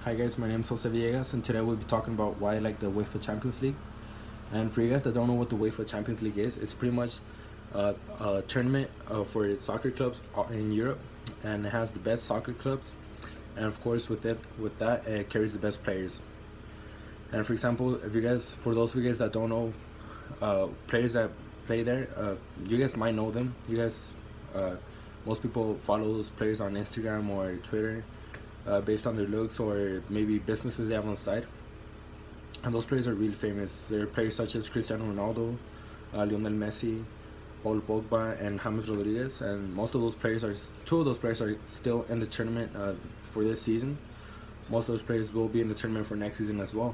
Hi guys, my name is Jose Villegas, and today we'll be talking about why I like the UEFA Champions League. And for you guys that don't know what the UEFA Champions League is, it's pretty much a tournament for soccer clubs in Europe, and it has the best soccer clubs, and of course with that it carries the best players. And for example, for those of you guys that don't know players that play there, you guys might know them. Uh, Most people follow those players on Instagram or Twitter, based on their looks or maybe businesses they have on the side. And those players are really famous. There are players such as Cristiano Ronaldo, Lionel Messi, Paul Pogba, and James Rodriguez. And two of those players are still in the tournament for this season. Most of those players will be in the tournament for next season as well.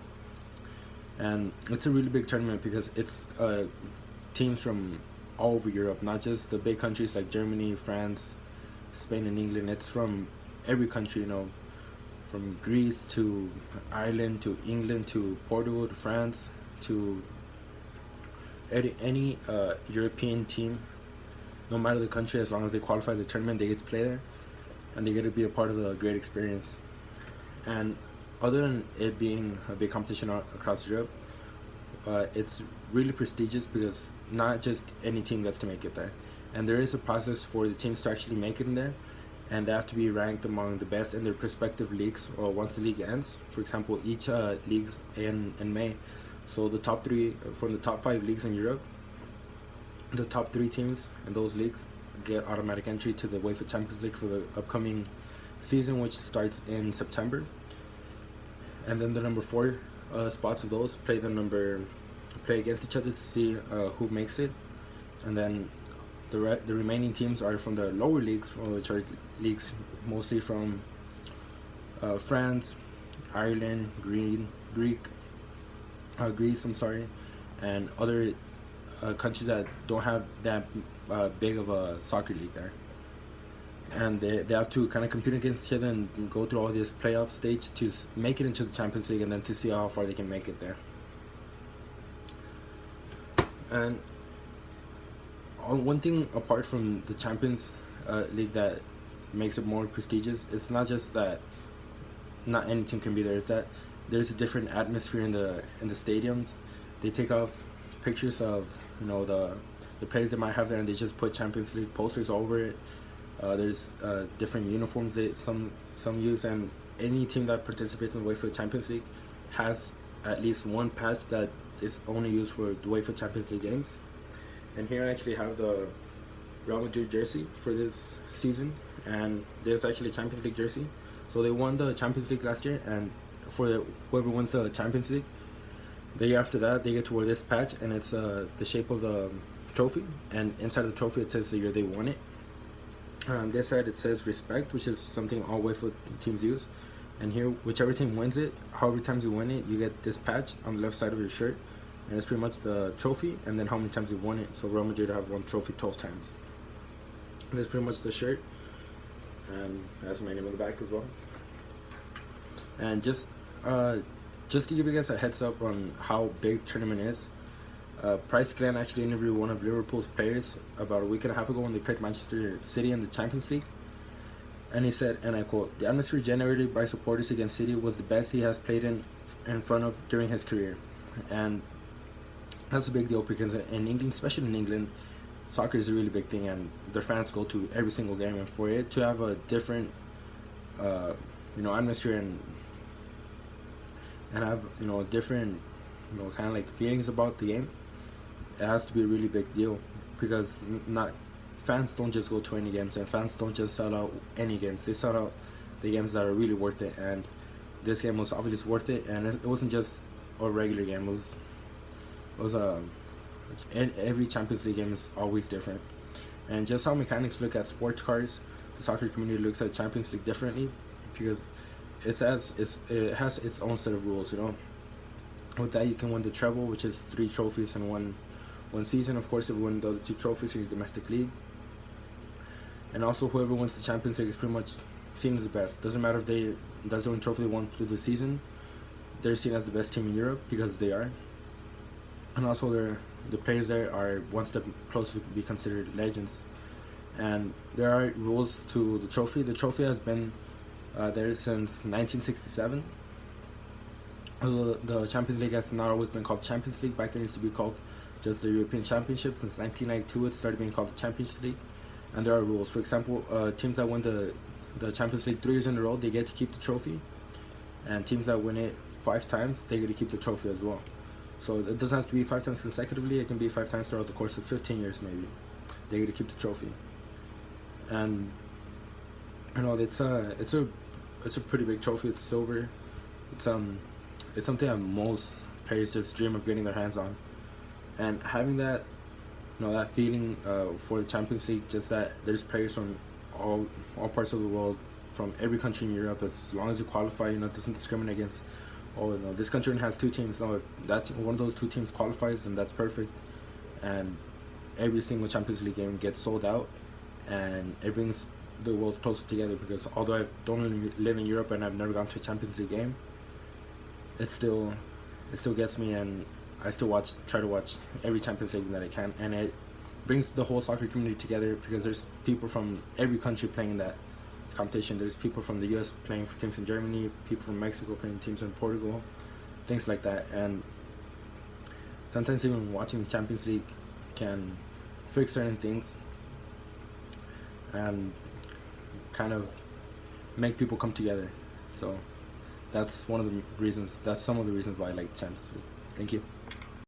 And it's a really big tournament because it's teams from all over Europe, not just the big countries like Germany, France, Spain, and England. It's from every country, from Greece to Ireland to England to Portugal to France to any European team, no matter the country, as long as they qualify the tournament, they get to play there, and they get to be a part of the great experience. And other than it being a big competition across Europe, it's really prestigious because not just any team gets to make it there, and there is a process for the teams to actually make it in there, and they have to be ranked among the best in their respective leagues or once the league ends. For example, each league's in May, so the top three from the top 5 leagues in Europe, the top 3 teams in those leagues get automatic entry to the UEFA Champions League for the upcoming season, which starts in September. And then the number 4 spots of those play against each other to see who makes it, and then the remaining teams are from the lower leagues, which are leagues mostly from France, Ireland, Greece, and other countries that don't have that big of a soccer league there. And they have to kind of compete against each other and go through all this playoff stage to make it into the Champions League, and then to see how far they can make it there. And one thing apart from the Champions League that makes it more prestigious, it's not just that not any team can be there. It's that there's a different atmosphere in the stadiums. They take off pictures of the players they might have there, and they just put Champions League posters over it. There's different uniforms that some use, and any team that participates in the UEFA Champions League has at least one patch that is only used for the UEFA Champions League games. And here I actually have the Real Madrid jersey for this season, and there's actually a Champions League jersey. So they won the Champions League last year, and for whoever wins the Champions League, the year after that they get to wear this patch, and it's the shape of the trophy, and inside of the trophy it says the year they won it. On this side it says respect, which is something all UEFA teams use. And here, whichever team wins it, however times you win it, you get this patch on the left side of your shirt, and it's pretty much the trophy and then how many times you won it. So Real Madrid have won trophy 12 times. And that's pretty much the shirt, and that's my name on the back as well. And just to give you guys a heads up on how big the tournament is, Price Glenn actually interviewed one of Liverpool's players about a week and a half ago when they played Manchester City in the Champions League. And he said, and I quote, "The atmosphere generated by supporters against City was the best he has played in front of during his career." And that's a big deal because in England, especially in England, soccer is a really big thing, and their fans go to every single game. And for it to have a different, atmosphere and have different, kind of like feelings about the game, it has to be a really big deal because fans don't just go to any games, and fans don't just sell out any games. They sell out the games that are really worth it, and this game was obviously worth it. And it wasn't just a regular game. It was every Champions League game is always different. And just how mechanics look at sports cars, the soccer community looks at Champions League differently because it has its own set of rules. With that, you can win the treble, which is 3 trophies in one season. Of course, if you win the other 2 trophies in your domestic league. And also, whoever wins the Champions League is pretty much seen as the best. Doesn't matter if that's the only trophy they won through the season. They're seen as the best team in Europe because they are. And also, the players there are one step closer to be considered legends. And there are rules to the trophy. The trophy has been there since 1967, Although the Champions League has not always been called Champions League, back then it used to be called just the European Championship. Since 1992, it started being called the Champions League, and there are rules. For example, teams that win the Champions League 3 years in a row, they get to keep the trophy, and teams that win it 5 times, they get to keep the trophy as well. So it doesn't have to be 5 times consecutively. It can be 5 times throughout the course of 15 years, maybe. They get to keep the trophy, and it's a pretty big trophy. It's silver. It's it's something that most players just dream of getting their hands on, and having that, that feeling for the Champions League, just that there's players from all parts of the world, from every country in Europe. As long as you qualify, it doesn't discriminate against. Oh, this country has 2 teams. No, if that one of those 2 teams qualifies, and that's perfect. And every single Champions League game gets sold out, and it brings the world closer together. Because although I don't live in Europe and I've never gone to a Champions League game, it still gets me, and I still try to watch every Champions League that I can, and it brings the whole soccer community together because there's people from every country playing in that competition. There's people from the US playing for teams in Germany, people from Mexico playing teams in Portugal, things like that. And sometimes even watching the Champions League can fix certain things and kind of make people come together. So that's some of the reasons why I like the Champions League. Thank you.